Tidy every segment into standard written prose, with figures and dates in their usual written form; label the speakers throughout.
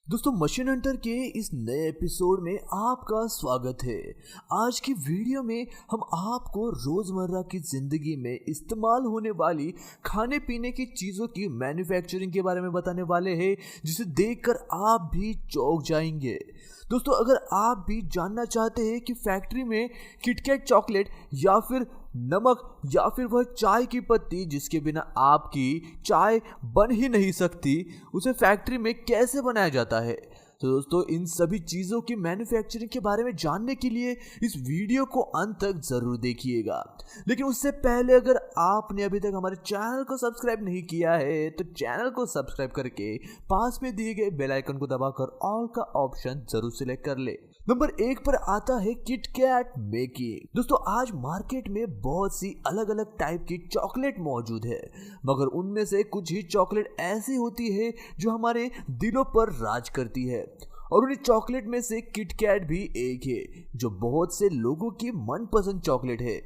Speaker 1: दोस्तों machine Hunter के इस नए एपिसोड में आपका स्वागत है। आज की वीडियो में हम आपको रोजमर्रा की जिंदगी में इस्तेमाल होने वाली खाने पीने की चीजों की मैन्युफैक्चरिंग के बारे में बताने वाले हैं, जिसे देखकर आप भी चौंक जाएंगे। दोस्तों अगर आप भी जानना चाहते हैं कि फैक्ट्री में किटकैट चॉकलेट या फिर नमक या फिर वह चाय की पत्ती जिसके बिना आपकी चाय बन ही नहीं सकती, उसे फैक्ट्री में कैसे बनाया जाता है, तो दोस्तों इन सभी चीज़ों की मैन्युफैक्चरिंग के बारे में जानने के लिए इस वीडियो को अंत तक ज़रूर देखिएगा। लेकिन उससे पहले अगर आपने अभी तक हमारे चैनल को सब्सक्राइब नहीं किया है तो चैनल को सब्सक्राइब करके पास में दिए गए बेल आइकन को दबाकर ऑल का ऑप्शन जरूर सिलेक्ट कर ले। नंबर 1 पर आता है किटकैट मेकिंग। दोस्तों आज मार्केट में बहुत सी अलग अलग टाइप की चॉकलेट मौजूद है, मगर उनमें से कुछ ही चॉकलेट ऐसी होती है जो हमारे दिलों पर राज करती है, और उन्हीं चॉकलेट में से किटकैट भी एक है जो बहुत से लोगों की मनपसंद चॉकलेट है।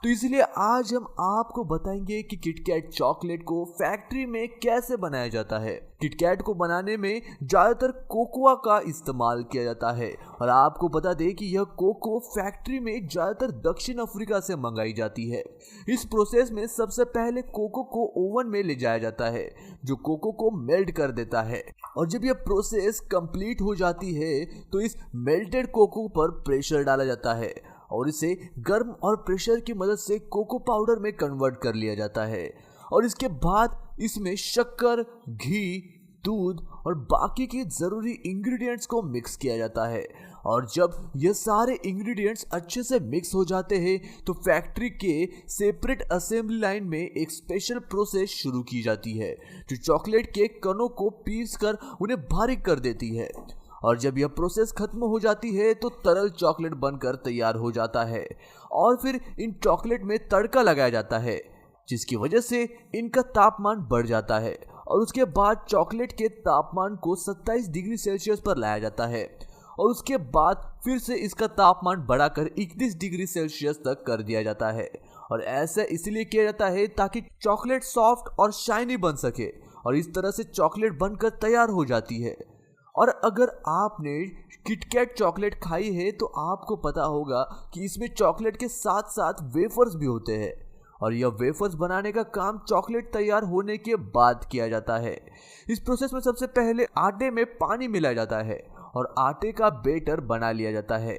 Speaker 1: तो इसलिए आज हम आपको बताएंगे कि किटकैट चॉकलेट को फैक्ट्री में कैसे बनाया जाता है। किटकैट को बनाने में ज़्यादातर कोकोआ का इस्तेमाल किया जाता है, और आपको बता दें कि यह कोको फैक्ट्री में ज़्यादातर दक्षिण अफ्रीका से मंगाई जाती है। इस प्रोसेस में सबसे पहले कोको को ओवन में ले जाया जाता है, जो कोको को मेल्ट कर देता है, और जब यह प्रोसेस कंप्लीट हो जाती है तो इस मेल्टेड कोको पर प्रेशर डाला जाता है और इसे गर्म और प्रेशर की मदद से कोको पाउडर में कन्वर्ट कर लिया जाता है, और इसके बाद इसमें शक्कर, घी, दूध और बाकी के ज़रूरी इंग्रेडिएंट्स को मिक्स किया जाता है। और जब ये सारे इंग्रेडिएंट्स अच्छे से मिक्स हो जाते हैं तो फैक्ट्री के सेपरेट असेंबली लाइन में एक स्पेशल प्रोसेस शुरू की जाती है, जो चॉकलेट के कणों को पीस कर उन्हें बारीक कर देती है। और जब यह प्रोसेस खत्म हो जाती है तो तरल चॉकलेट बनकर तैयार हो जाता है, और फिर इन चॉकलेट में तड़का लगाया जाता है, जिसकी वजह से इनका तापमान बढ़ जाता है, और उसके बाद चॉकलेट के तापमान को 27 डिग्री सेल्सियस पर लाया जाता है, और उसके बाद फिर से इसका तापमान बढ़ाकर 31 डिग्री सेल्सियस तक कर दिया जाता है। और ऐसा इसलिए किया जाता है ताकि चॉकलेट सॉफ्ट और शाइनी बन सके, और इस तरह से चॉकलेट बनकर तैयार हो जाती है। और अगर आपने किटकैट चॉकलेट खाई है तो आपको पता होगा कि इसमें चॉकलेट के साथ साथ वेफर्स भी होते हैं, और यह वेफर्स बनाने का काम चॉकलेट तैयार होने के बाद किया जाता है। इस प्रोसेस में सबसे पहले आटे में पानी मिलाया जाता है और आटे का बैटर बना लिया जाता है,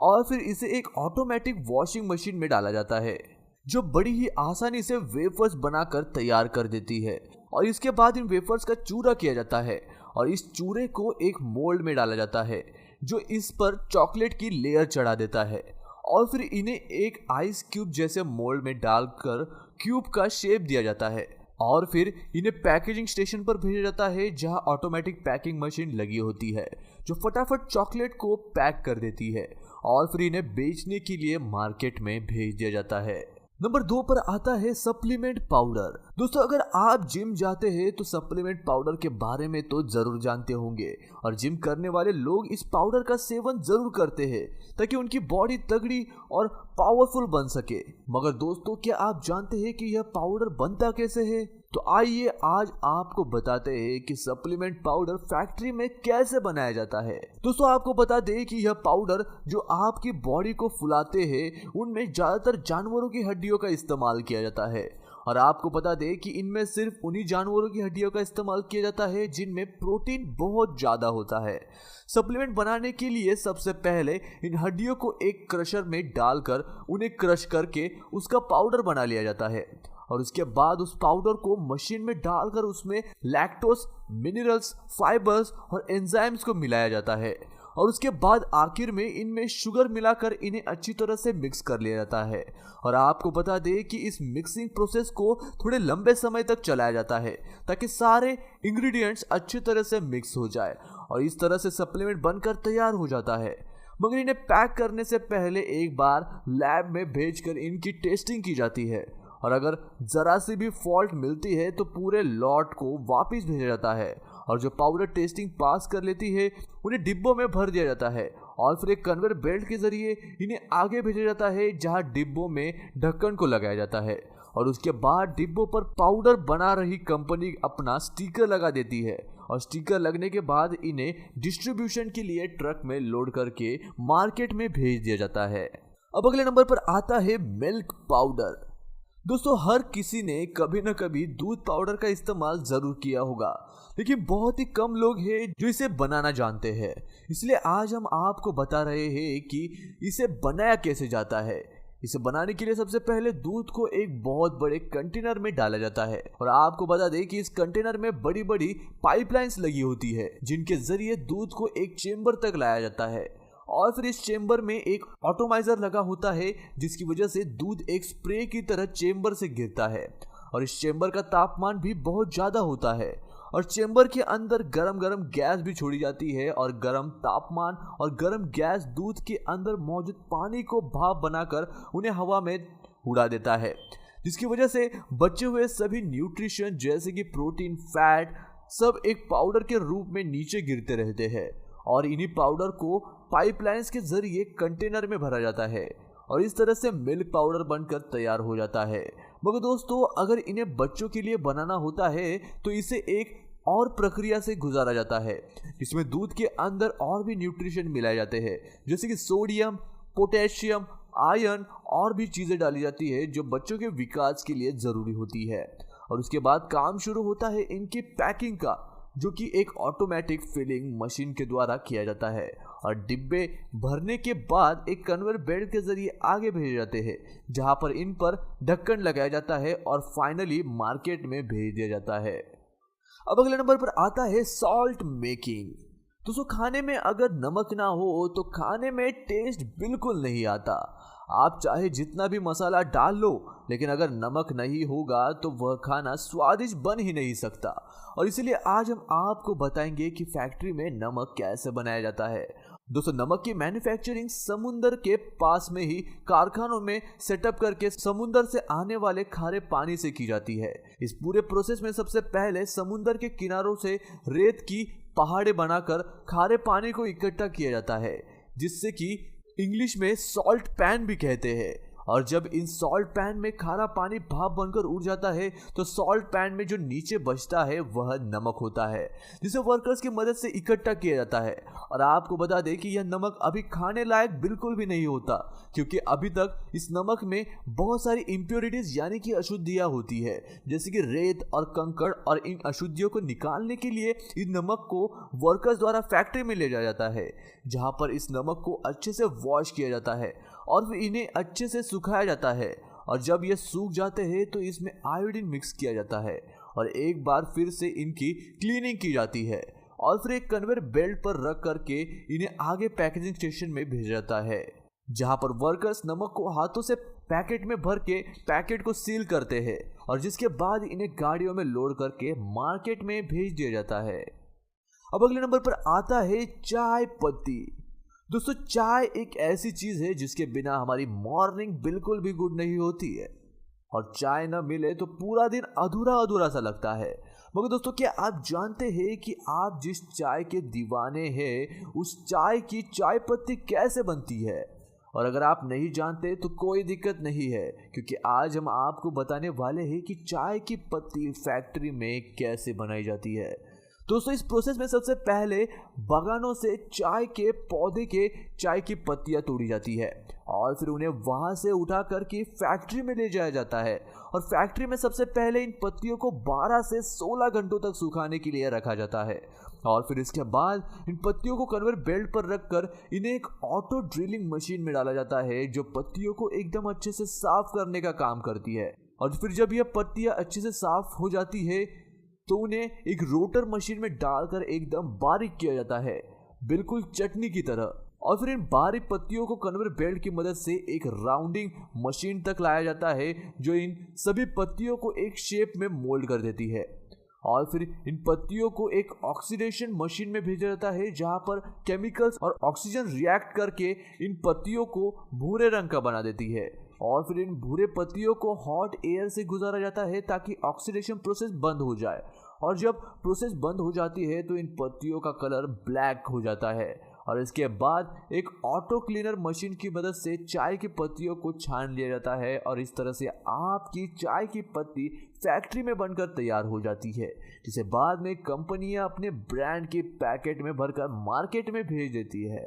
Speaker 1: और फिर इसे एक ऑटोमेटिक वॉशिंग मशीन में डाला जाता है, जो बड़ी ही आसानी से वेफर्स बनाकर तैयार कर देती है। और इसके बाद इन वेफर्स का चूरा किया जाता है, और इस चूरे को एक मोल्ड में डाला जाता है, जो इस पर चॉकलेट की लेयर चढ़ा देता है, और फिर इन्हें एक आइस क्यूब जैसे मोल्ड में डालकर क्यूब का शेप दिया जाता है, और फिर इन्हें पैकेजिंग स्टेशन पर भेजा जाता है, जहां ऑटोमेटिक पैकिंग मशीन लगी होती है, जो फटाफट चॉकलेट को पैक कर देती है, और फिर इन्हें बेचने के लिए मार्केट में भेज दिया जाता है। नंबर 2 पर आता है सप्लीमेंट पाउडर। दोस्तों अगर आप जिम जाते हैं तो सप्लीमेंट पाउडर के बारे में तो जरूर जानते होंगे, और जिम करने वाले लोग इस पाउडर का सेवन जरूर करते हैं ताकि उनकी बॉडी तगड़ी और पावरफुल बन सके। मगर दोस्तों क्या आप जानते हैं कि यह पाउडर बनता कैसे है? तो आइए आज आपको बताते हैं कि सप्लीमेंट पाउडर फैक्ट्री में कैसे बनाया जाता है। दोस्तों आपको बता दें कि यह पाउडर जो आपकी बॉडी को फुलाते हैं उनमें ज्यादातर जानवरों की हड्डियों का इस्तेमाल किया जाता है, और आपको बता दें कि इनमें सिर्फ उन्हीं जानवरों की हड्डियों का इस्तेमाल किया जाता है जिनमें प्रोटीन बहुत ज़्यादा होता है। सप्लीमेंट बनाने के लिए सबसे पहले इन हड्डियों को एक क्रशर में डालकर उन्हें क्रश करके उसका पाउडर बना लिया जाता है, और उसके बाद उस पाउडर को मशीन में डालकर उसमें लैक्टोज, मिनरल्स, फाइबर्स और एंजाइम्स को मिलाया जाता है, और उसके बाद आखिर में इनमें शुगर मिलाकर इन्हें अच्छी तरह से मिक्स कर लिया जाता है। और आपको बता दें कि इस मिक्सिंग प्रोसेस को थोड़े लंबे समय तक चलाया जाता है ताकि सारे इंग्रेडिएंट्स अच्छी तरह से मिक्स हो जाए, और इस तरह से सप्लीमेंट बनकर तैयार हो जाता है। मगर इन्हें पैक करने से पहले एक बार लैब में भेजकर इनकी टेस्टिंग की जाती है, और अगर ज़रा सी भी फॉल्ट मिलती है तो पूरे लॉट को वापस भेजा जाता है, और जो पाउडर टेस्टिंग पास कर लेती है उन्हें डिब्बों में भर दिया जाता है, और फिर एक कन्वेयर बेल्ट के जरिए इन्हें आगे भेजा जाता है, जहां डिब्बों में ढक्कन को लगाया जाता है, और उसके बाद डिब्बों पर पाउडर बना रही कंपनी अपना स्टिकर लगा देती है, और स्टिकर लगने के बाद इन्हें डिस्ट्रीब्यूशन के लिए ट्रक में लोड करके मार्केट में भेज दिया जाता है। अब अगले नंबर पर आता है मिल्क पाउडर। दोस्तों हर किसी ने कभी न कभी दूध पाउडर का इस्तेमाल जरूर किया होगा, लेकिन बहुत ही कम लोग हैं जो इसे बनाना जानते हैं। इसलिए आज हम आपको बता रहे हैं कि इसे बनाया कैसे जाता है। इसे बनाने के लिए सबसे पहले दूध को एक बहुत बड़े कंटेनर में डाला जाता है और आपको बता दें कि इस कंटेनर में बड़ी बड़ी पाइपलाइंस लगी होती है जिनके जरिए दूध को एक चेंबर तक लाया जाता है और फिर इस चेंबर में एक ऑटोमाइजर लगा होता है जिसकी वजह से दूध एक स्प्रे की तरह चेंबर से गिरता है और इस चेंबर का तापमान भी बहुत ज्यादा होता है और चेंबर के अंदर गरम गरम गैस भी छोड़ी जाती है और गरम तापमान और गरम गैस दूध के अंदर मौजूद पानी को भाप बनाकर उन्हें हवा में उड़ा देता है, जिसकी वजह से बचे हुए सभी न्यूट्रिशन जैसे कि प्रोटीन, फैट सब एक पाउडर के रूप में नीचे गिरते रहते हैं और इन्हीं पाउडर को पाइपलाइंस के जरिए कंटेनर में भरा जाता है और इस तरह से मिल्क पाउडर बनकर तैयार हो जाता है। मगर दोस्तों अगर इन्हें बच्चों के लिए बनाना होता है तो इसे एक और प्रक्रिया से गुजारा जाता है जिसमें दूध के अंदर और भी न्यूट्रिशन मिलाए जाते हैं जैसे कि सोडियम, पोटेशियम, आयरन और भी चीजें डाली जाती है जो बच्चों के विकास के लिए जरूरी होती है और उसके बाद काम शुरू होता है इनकी पैकिंग का, जो कि एक ऑटोमेटिक फिलिंग मशीन के द्वारा किया जाता है और डिब्बे भरने के बाद एक कन्वेयर बेल्ट के जरिए आगे भेजे जाते हैं जहां पर इन पर ढक्कन लगाया जाता है और फाइनली मार्केट में भेज दिया जाता है। अब अगले नंबर पर आता है सॉल्ट मेकिंग। दोस्तों खाने में अगर नमक ना हो तो खाने में टेस्ट बिल्कुल नहीं आता। आप चाहे जितना भी मसाला डाल लो लेकिन अगर नमक नहीं होगा तो वह खाना स्वादिष्ट बन ही नहीं सकता और इसलिए आज हम आपको बताएंगे कि फैक्ट्री में नमक कैसे बनाया जाता है। दोस्तों नमक की मैन्युफैक्चरिंग समुंदर के पास में ही कारखानों में सेटअप करके समुंदर से आने वाले खारे पानी से की जाती है। इस पूरे प्रोसेस में सबसे पहले समुंदर के किनारों से रेत की पहाड़े बनाकर खारे पानी को इकट्ठा किया जाता है जिससे कि इंग्लिश में सॉल्ट पैन भी कहते हैं और जब इन सॉल्ट पैन में खारा पानी भाप बनकर उड़ जाता है तो सॉल्ट पैन में जो नीचे बचता है वह नमक होता है जिसे वर्कर्स की मदद से इकट्ठा किया जाता है और आपको बता दें कि यह नमक अभी खाने लायक बिल्कुल भी नहीं होता क्योंकि अभी तक इस नमक में बहुत सारी इम्प्योरिटीज यानी कि अशुद्धियां होती है जैसे कि रेत और कंकड़ और इन अशुद्धियों को निकालने के लिए इस नमक को वर्कर्स द्वारा फैक्ट्री में ले जाया जाता है जहां पर इस नमक को अच्छे से वॉश किया जाता है और फिर इन्हें अच्छे से सुखाया जाता है और जब ये सूख जाते हैं तो इसमें आयोडीन मिक्स किया जाता है और एक बार फिर से इनकी क्लीनिंग की जाती है और फिर एक कन्वेयर बेल्ट पर रख करके इन्हें आगे पैकेजिंग स्टेशन में भेजा जाता है जहां पर वर्कर्स नमक को हाथों से पैकेट में भर के पैकेट को सील करते हैं और जिसके बाद इन्हें गाड़ियों में लोड करके मार्केट में भेज दिया जाता है। अब अगले नंबर पर आता है चाय पत्ती। दोस्तों चाय एक ऐसी चीज है जिसके बिना हमारी मॉर्निंग बिल्कुल भी गुड नहीं होती है और चाय ना मिले तो पूरा दिन अधूरा अधूरा सा लगता है। मगर दोस्तों क्या आप जानते हैं कि आप जिस चाय के दीवाने हैं उस चाय की चाय पत्ती कैसे बनती है? और अगर आप नहीं जानते तो कोई दिक्कत नहीं है क्योंकि आज हम आपको बताने वाले हैं कि चाय की पत्ती फैक्ट्री में कैसे बनाई जाती है। दोस्तों इस प्रोसेस में सबसे पहले बागानों से चाय के पौधे के चाय की पत्तियां तोड़ी जाती है और फिर उन्हें वहां से उठा करके फैक्ट्री में ले जाया जाता है और फैक्ट्री में सबसे पहले इन पत्तियों को 12 से 16 घंटों तक सुखाने के लिए रखा जाता है और फिर इसके बाद इन पत्तियों को कन्वेयर बेल्ट पर रखकर इन्हें एक ऑटो ड्रिलिंग मशीन में डाला जाता है जो पत्तियों को एकदम अच्छे से साफ करने का काम करती है और फिर जब यह पत्तियां अच्छे से साफ हो जाती है तो उन्हें एक रोटर मशीन में डालकर एकदम बारीक किया जाता है बिल्कुल चटनी की तरह और फिर इन बारीक पत्तियों को कन्वेयर बेल्ट की मदद से एक राउंडिंग मशीन तक लाया जाता है जो इन सभी पत्तियों को एक शेप में मोल्ड कर देती है और फिर इन पत्तियों को एक ऑक्सीडेशन मशीन में भेजा जाता है जहां पर केमिकल्स और ऑक्सीजन रिएक्ट करके इन पत्तियों को भूरे रंग का बना देती है और फिर इन भूरे पत्तियों को हॉट एयर से गुजारा जाता है ताकि ऑक्सीडेशन प्रोसेस बंद हो जाए और जब प्रोसेस बंद हो जाती है तो इन पत्तियों का कलर ब्लैक हो जाता है और इसके बाद एक ऑटो क्लीनर मशीन की मदद से चाय की पत्तियों को छान लिया जाता है और इस तरह से आपकी चाय की पत्ती फैक्ट्री में बनकर तैयार हो जाती है, जिसे बाद में कंपनियां अपने ब्रांड के पैकेट में भरकर मार्केट में भेज देती है।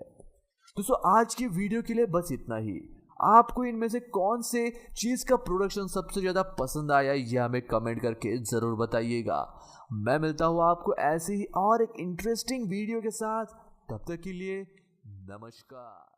Speaker 1: दोस्तों आज की वीडियो के लिए बस इतना ही। आपको इनमें से कौन से चीज़ का प्रोडक्शन सबसे ज़्यादा पसंद आया ये हमें कमेंट करके ज़रूर बताइएगा। मैं मिलता हूँ आपको ऐसे ही और एक इंटरेस्टिंग वीडियो के साथ, तब तक के लिए नमस्कार।